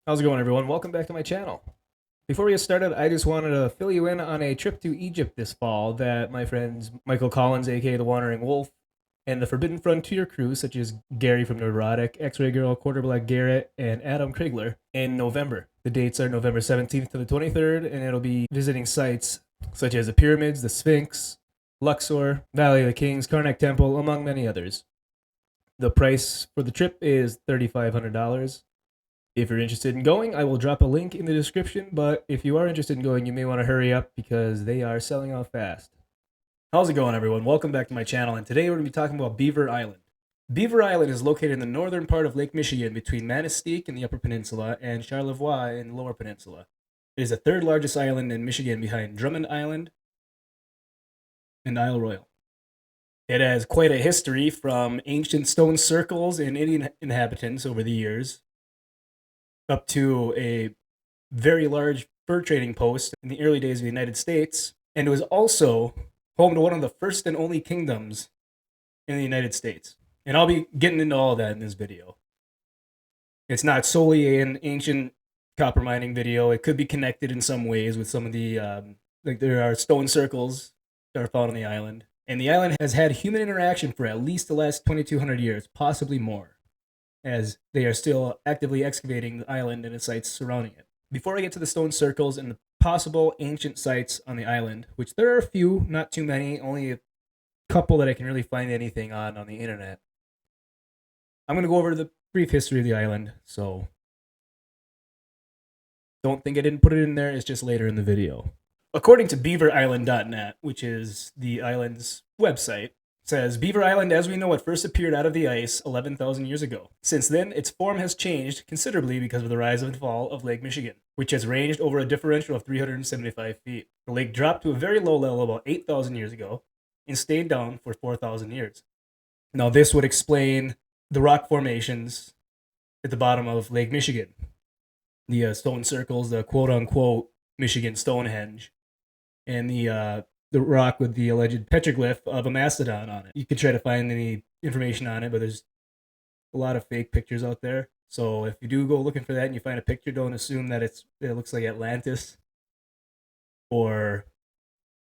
How's it going, everyone? Welcome back to my channel. Before we get started, I just wanted to fill you in on a trip to Egypt this fall that my friends Michael Collins, aka the Wandering Wolf, and the Forbidden Frontier crew, such as Gary from Neurotic, X-Ray Girl, Quarterblack Garrett, and Adam Krigler, in November. The dates are November 17th to the 23rd, and it'll be visiting sites such as the pyramids, the Sphinx, Luxor, Valley of the Kings, Karnak Temple, among many others. The price for the trip is $3,500. If you're interested in going, I will drop a link in the description, but if you are interested in going, you may want to hurry up because they are selling out fast. How's it going, everyone? Welcome back to my channel, and today we're going to be talking about Beaver Island. Beaver Island is located in the northern part of Lake Michigan between Manistique in the Upper Peninsula and Charlevoix in the Lower Peninsula. It is the third largest island in Michigan behind Drummond Island and Isle Royale. It has quite a history, from ancient stone circles and Indian inhabitants over the years, up to a very large fur trading post in the early days of the United States, and it was also home to one of the first and only kingdoms in the United States. And I'll be getting into all of that in this video. It's not solely an ancient copper mining video. It could be connected in some ways with some of the, like there are stone circles that are found on the island. And the island has had human interaction for at least the last 2,200 years, possibly more, as they are still actively excavating the island and its sites surrounding it. Before I get to the stone circles and the possible ancient sites on the island, which there are a few, not too many, only a couple that I can really find anything on the internet, I'm going to go over the brief history of the island, so don't think I didn't put it in there, it's just later in the video. According to beaverisland.net, which is the island's website, says Beaver Island as we know it first appeared out of the ice 11,000 years ago. Since then, its form has changed considerably because of the rise and fall of Lake Michigan, which has ranged over a differential of 375 feet. The lake dropped to a very low level about 8,000 years ago and stayed down for 4,000 years. Now, this would explain the rock formations at the bottom of Lake Michigan, the stone circles, the quote-unquote Michigan Stonehenge, and the rock with the alleged petroglyph of a mastodon on it. You could try to find any information on it, but there's a lot of fake pictures out there. So if you do go looking for that and you find a picture, don't assume that it looks like Atlantis or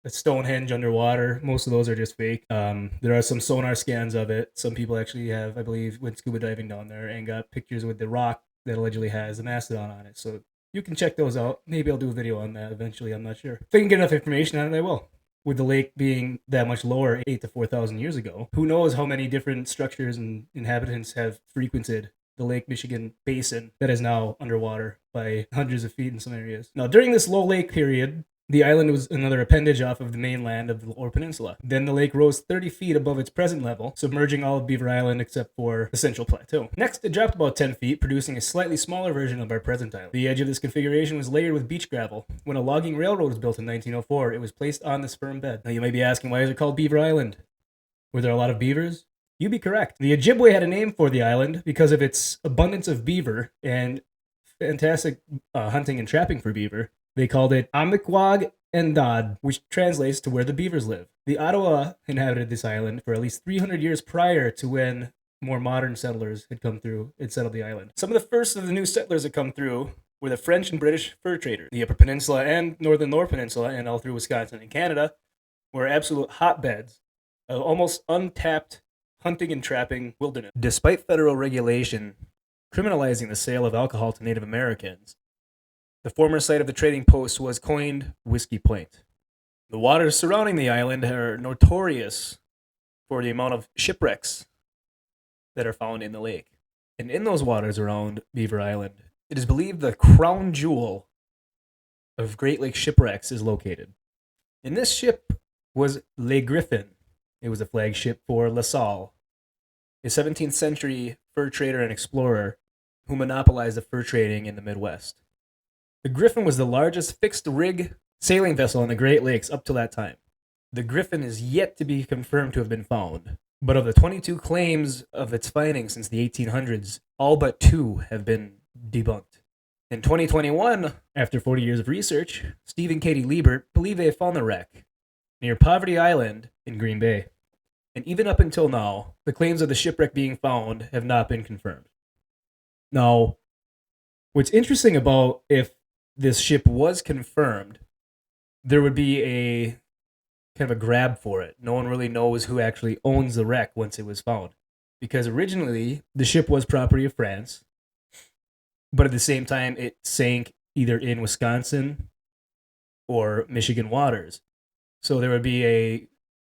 a Stonehenge underwater. Most of those are just fake. There are some sonar scans of it. Some people actually have, I believe, went scuba diving down there and got pictures with the rock that allegedly has a mastodon on it. So you can check those out. Maybe I'll do a video on that eventually. I'm not sure. If I can get enough information on it, I will. With the lake being that much lower 8 to 4,000 years ago, who knows how many different structures and inhabitants have frequented the Lake Michigan basin that is now underwater by hundreds of feet in some areas. Now, during this low lake period, the island was another appendage off of the mainland of the Lower Peninsula. Then the lake rose 30 feet above its present level, submerging all of Beaver Island except for the Central Plateau. Next, it dropped about 10 feet, producing a slightly smaller version of our present island. The edge of this configuration was layered with beach gravel. When a logging railroad was built in 1904, it was placed on this firm bed. Now, you might be asking, why is it called Beaver Island? Were there a lot of beavers? You'd be correct. The Ojibwe had a name for the island because of its abundance of beaver and fantastic hunting and trapping for beaver. They called it Amikwag and Dod, which translates to where the beavers live. The Ottawa inhabited this island for at least 300 years prior to when more modern settlers had come through and settled the island. Some of the first of the new settlers that come through were the French and British fur traders. The Upper Peninsula and northern Lower Peninsula and all through Wisconsin and Canada were absolute hotbeds of almost untapped hunting and trapping wilderness. Despite federal regulation criminalizing the sale of alcohol to Native Americans, the former site of the trading post was coined Whiskey Point. The waters surrounding the island are notorious for the amount of shipwrecks that are found in the lake. And in those waters around Beaver Island, it is believed the crown jewel of Great Lakes shipwrecks is located. And this ship was Le Griffon. It was a flagship for La Salle, a 17th century fur trader and explorer who monopolized the fur trading in the Midwest. The Griffon was the largest fixed-rig sailing vessel in the Great Lakes up to that time. The Griffon is yet to be confirmed to have been found, but of the 22 claims of its findings since the 1800s, all but 2 have been debunked. In 2021, after 40 years of research, Steve and Katie Liebert believe they have found the wreck near Poverty Island in Green Bay. And even up until now, the claims of the shipwreck being found have not been confirmed. Now, what's interesting about if this ship was confirmed, there would be a kind of a grab for it. No one really knows who actually owns the wreck once it was found. Because originally, the ship was property of France, but at the same time, it sank either in Wisconsin or Michigan waters. So there would be a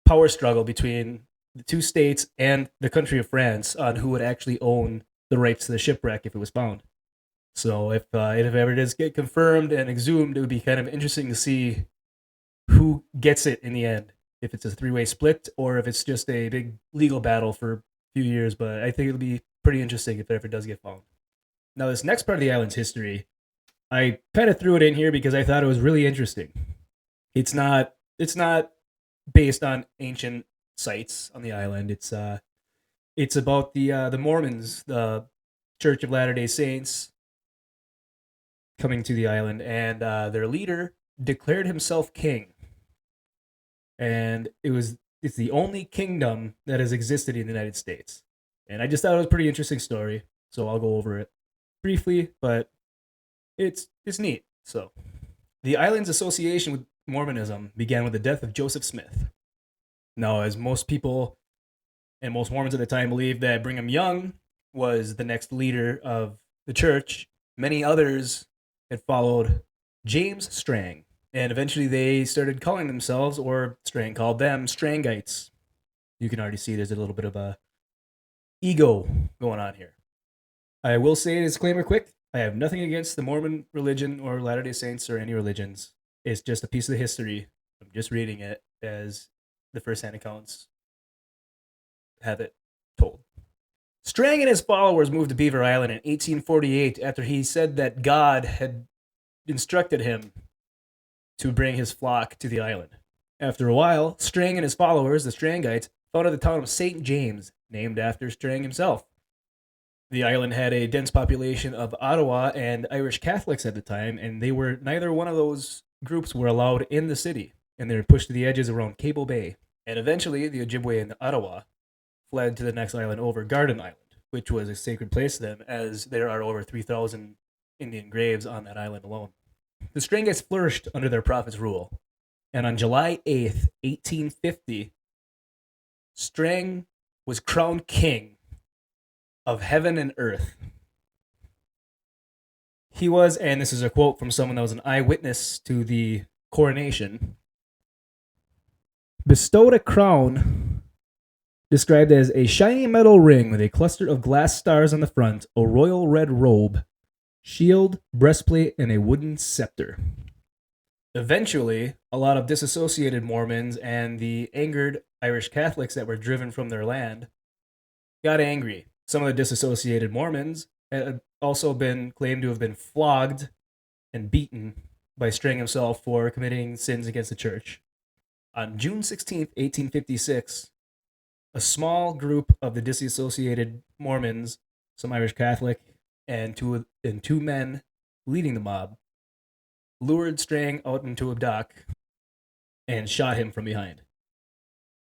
power struggle between the two states and the country of France on who would actually own the rights to the shipwreck if it was found. So if it ever does get confirmed and exhumed, it would be kind of interesting to see who gets it in the end. If it's a three-way split or if it's just a big legal battle for a few years. But I think it'll be pretty interesting if it ever does get found. Now, this next part of the island's history, I kind of threw it in here because I thought it was really interesting. It's not based on ancient sites on the island. It's about the Mormons, the Church of Latter-day Saints, coming to the island, and their leader declared himself king. And it's the only kingdom that has existed in the United States. And I just thought it was a pretty interesting story, so I'll go over it briefly, but it's neat. So, the island's association with Mormonism began with the death of Joseph Smith. Now, as most people and most Mormons at the time believed that Brigham Young was the next leader of the church, many others had followed James Strang. And eventually they started calling themselves, or Strang called them, Strangites. You can already see there's a little bit of a ego going on here. I will say a disclaimer quick. I have nothing against the Mormon religion or Latter-day Saints or any religions. It's just a piece of the history. I'm just reading it as the first-hand accounts have it told. Strang and his followers moved to Beaver Island in 1848 after he said that God had instructed him to bring his flock to the island. After a while, Strang and his followers, the Strangites, founded the town of St. James, named after Strang himself. The island had a dense population of Ottawa and Irish Catholics at the time, and neither one of those groups were allowed in the city, and they were pushed to the edges around Cable Bay. And eventually, the Ojibwe and the Ottawa fled to the next island over, Garden Island, which was a sacred place to them, as there are over 3,000 Indian graves on that island alone. The Strangites flourished under their prophet's rule, and on July 8th, 1850, Strang was crowned king of heaven and earth. He was, and this is a quote from someone that was an eyewitness to the coronation, bestowed a crown described as a shiny metal ring with a cluster of glass stars on the front, a royal red robe, shield, breastplate, and a wooden scepter. Eventually, a lot of disassociated Mormons and the angered Irish Catholics that were driven from their land got angry. Some of the disassociated Mormons had also been claimed to have been flogged and beaten by Strang himself for committing sins against the church. On June 16th, 1856, a small group of the disassociated Mormons, some Irish Catholic, and two men leading the mob, lured Strang out into a dock and shot him from behind.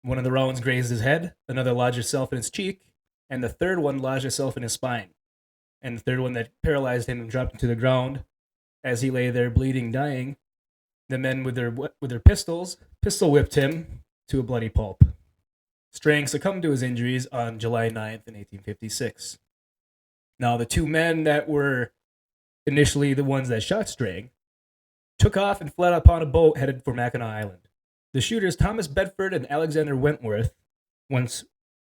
One of the rounds grazed his head, another lodged itself in his cheek, and the third one lodged itself in his spine. And the third one that paralyzed him and dropped him to the ground as he lay there bleeding, dying. The men with their pistols pistol whipped him to a bloody pulp. Strang succumbed to his injuries on July 9th in 1856. Now, the two men that were initially the ones that shot Strang took off and fled upon a boat headed for Mackinac Island. The shooters, Thomas Bedford and Alexander Wentworth, once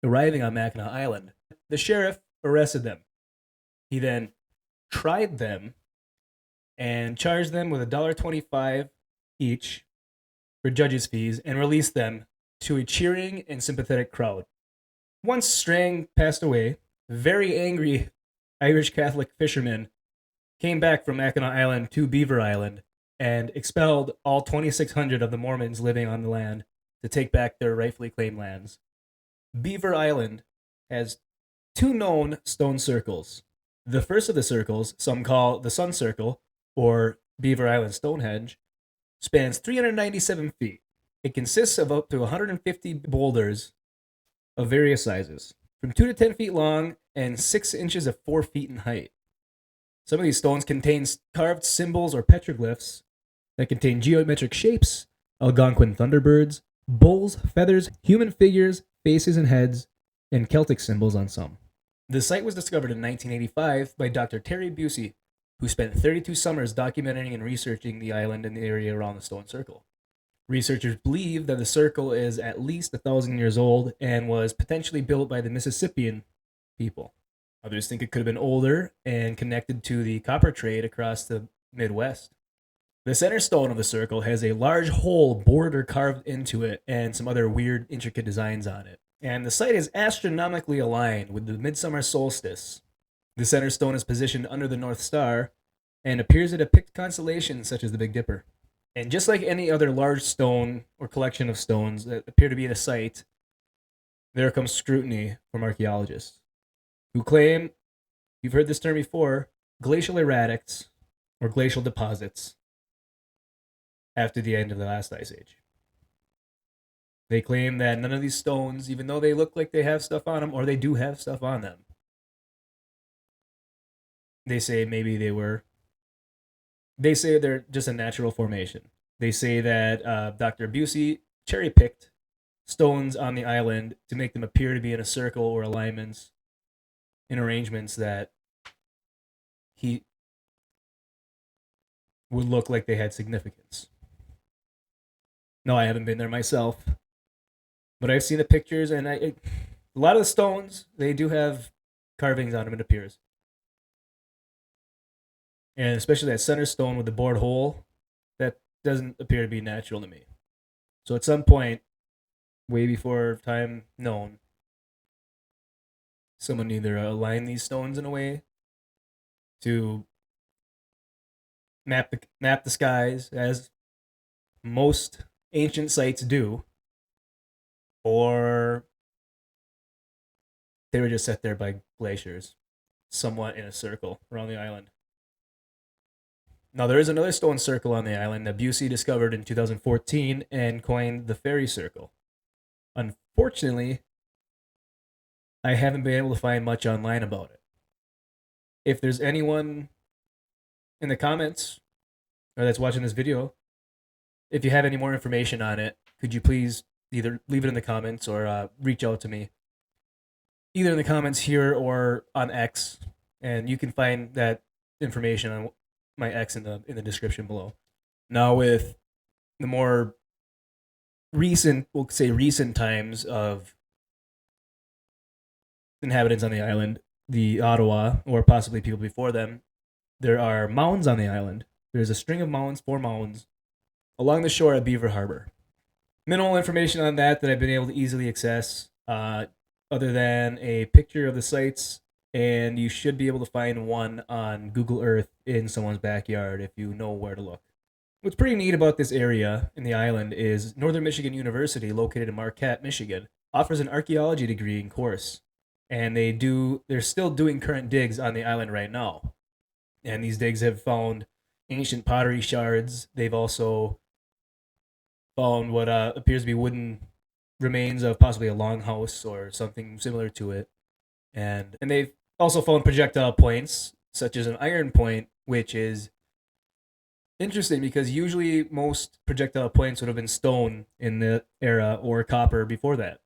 arriving on Mackinac Island, the sheriff arrested them. He then tried them and charged them with $1.25 each for judges' fees and released them to a cheering and sympathetic crowd. Once Strang passed away, very angry Irish Catholic fishermen came back from Mackinac Island to Beaver Island and expelled all 2,600 of the Mormons living on the land to take back their rightfully claimed lands. Beaver Island has two known stone circles. The first of the circles, some call the Sun Circle or Beaver Island Stonehenge, spans 397 feet. It consists of up to 150 boulders of various sizes, from 2 to 10 feet long and 6 inches of 4 feet in height. Some of these stones contain carved symbols or petroglyphs that contain geometric shapes, Algonquin thunderbirds, bulls, feathers, human figures, faces and heads, and Celtic symbols on some. The site was discovered in 1985 by Dr. Terry Busey, who spent 32 summers documenting and researching the island and the area around the stone circle. Researchers believe that the circle is at least 1,000 years old and was potentially built by the Mississippian people. Others think it could have been older and connected to the copper trade across the Midwest. The center stone of the circle has a large hole bored or carved into it and some other weird, intricate designs on it. And the site is astronomically aligned with the midsummer solstice. The center stone is positioned under the North Star and appears to depict constellations such as the Big Dipper. And just like any other large stone or collection of stones that appear to be at a site, there comes scrutiny from archaeologists who claim, you've heard this term before, glacial erratics or glacial deposits after the end of the last ice age. They claim that none of these stones, even though they look like they have stuff on them, or they do have stuff on them, they say maybe they say they're just a natural formation. They say that Dr. Busey cherry-picked stones on the island to make them appear to be in a circle or alignments in arrangements that he would look like they had significance. No, I haven't been there myself, but I've seen the pictures, and a lot of the stones, they do have carvings on them, it appears. And especially that center stone with the bored hole, that doesn't appear to be natural to me. So at some point, way before time known, someone either aligned these stones in a way to map the skies, as most ancient sites do, or they were just set there by glaciers, somewhat in a circle around the island. Now, there is another stone circle on the island that Busey discovered in 2014 and coined the fairy circle. Unfortunately, I haven't been able to find much online about it. If there's anyone in the comments or that's watching this video, if you have any more information on it, could you please either leave it in the comments or reach out to me, either in the comments here or on X, and you can find that information on my X in the description below. Now, with the more recent, we'll say recent times of inhabitants on the island, the Ottawa, or possibly people before them, there are mounds on the island. There's a string of mounds, 4 mounds, along the shore at Beaver Harbor. Minimal information on that I've been able to easily access, other than a picture of the sites, and you should be able to find one on Google Earth in someone's backyard if you know where to look. What's pretty neat about this area in the island is Northern Michigan University, located in Marquette, Michigan, offers an archaeology degree and course, and they're still doing current digs on the island right now. And these digs have found ancient pottery shards. They've also found what appears to be wooden remains of possibly a longhouse or something similar to it. And they've also found projectile points, such as an iron point, which is interesting because usually most projectile points would have been stone in the era or copper before that.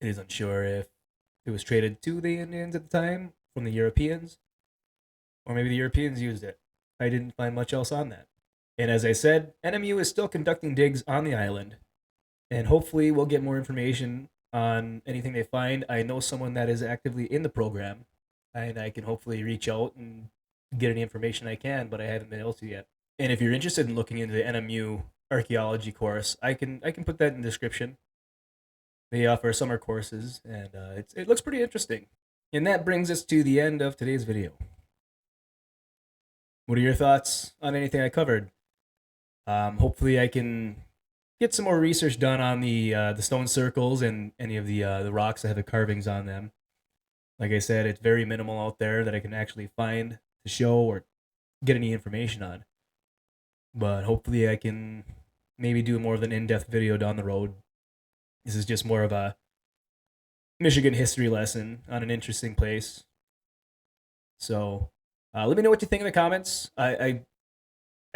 It is unsure if it was traded to the Indians at the time from the Europeans, or maybe the Europeans used it. I didn't find much else on that. And as I said, NMU is still conducting digs on the island, and hopefully we'll get more information on anything they find. I know someone that is actively in the program, and I can hopefully reach out and get any information I can, but I haven't been able to yet. And if you're interested in looking into the NMU archaeology course, I can put that in the description. They offer summer courses, and it looks pretty interesting. And that brings us to the end of today's video. What are your thoughts on anything I covered? Hopefully I can get some more research done on the stone circles and any of the rocks that have the carvings on them. Like I said, it's very minimal out there that I can actually find to show or get any information on. But hopefully, I can maybe do more of an in-depth video down the road. This is just more of a Michigan history lesson on an interesting place. So, let me know what you think in the comments. I'd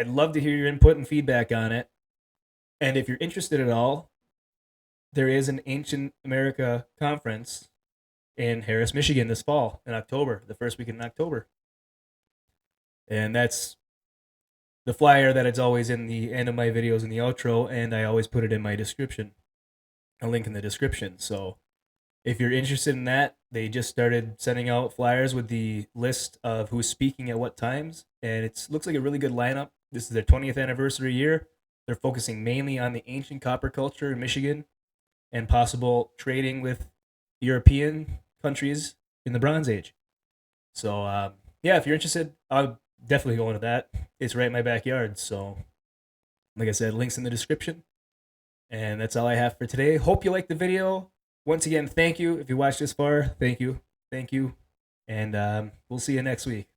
love to hear your input and feedback on it. And if you're interested at all, there is an Ancient America conference in Harris, Michigan this fall in October, the first weekend in October. And that's the flyer that it's always in the end of my videos in the outro, and I always put it in my description, a link in the description. So if you're interested in that, they just started sending out flyers with the list of who's speaking at what times, and it looks like a really good lineup. This is their 20th anniversary year. They're focusing mainly on the ancient copper culture in Michigan and possible trading with European countries in the Bronze Age. So, yeah, if you're interested, I'll definitely go into that. It's right in my backyard. So, like I said, links in the description. And that's all I have for today. Hope you liked the video. Once again, thank you. If you watched this far, thank you. Thank you. And we'll see you next week.